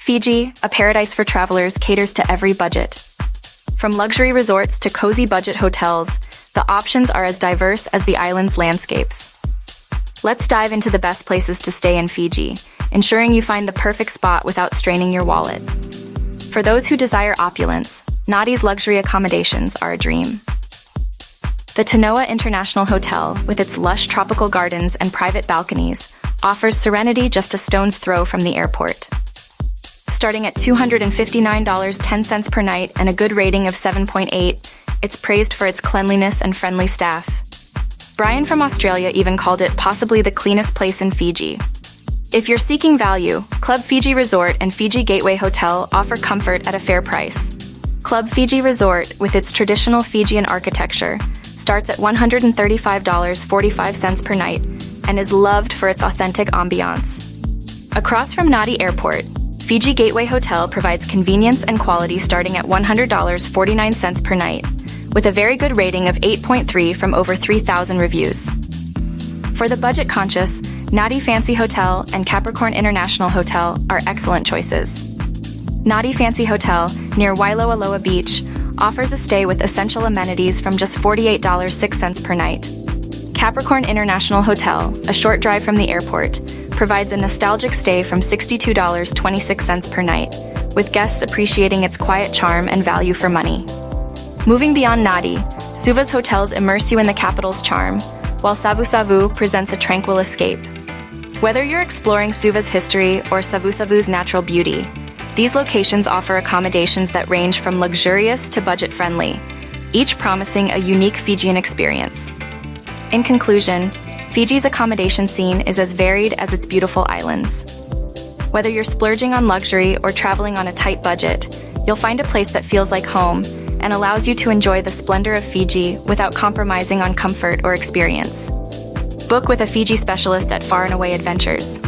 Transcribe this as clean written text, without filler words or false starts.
Fiji, a paradise for travelers, caters to every budget. From luxury resorts to cozy budget hotels, the options are as diverse as the island's landscapes. Let's dive into the best places to stay in Fiji, ensuring you find the perfect spot without straining your wallet. For those who desire opulence, Nadi's luxury accommodations are a dream. The Tanoa International Hotel, with its lush tropical gardens and private balconies, offers serenity just a stone's throw from the airport. Starting at $259.10 per night and a good rating of 7.8, it's praised for its cleanliness and friendly staff. Brian from Australia even called it possibly the cleanest place in Fiji. If you're seeking value, Club Fiji Resort and Fiji Gateway Hotel offer comfort at a fair price. Club Fiji Resort, with its traditional Fijian architecture, starts at $135.45 per night and is loved for its authentic ambiance. Across from Nadi Airport, Fiji Gateway Hotel provides convenience and quality starting at $100.49 per night, with a very good rating of 8.3 from over 3,000 reviews. For the budget-conscious, Nadi Fancy Hotel and Capricorn International Hotel are excellent choices. Nadi Fancy Hotel, near Wailoaloa Beach, offers a stay with essential amenities from just $48.06 per night. Capricorn International Hotel, a short drive from the airport, provides a nostalgic stay from $62.26 per night, with guests appreciating its quiet charm and value for money. Moving beyond Nadi, Suva's hotels immerse you in the capital's charm, while Savu presents a tranquil escape. Whether you're exploring Suva's history or Savu's natural beauty, these locations offer accommodations that range from luxurious to budget-friendly, each promising a unique Fijian experience. In conclusion, Fiji's accommodation scene is as varied as its beautiful islands. Whether you're splurging on luxury or traveling on a tight budget, you'll find a place that feels like home and allows you to enjoy the splendor of Fiji without compromising on comfort or experience. Book with a Fiji specialist at Far and Away Adventures.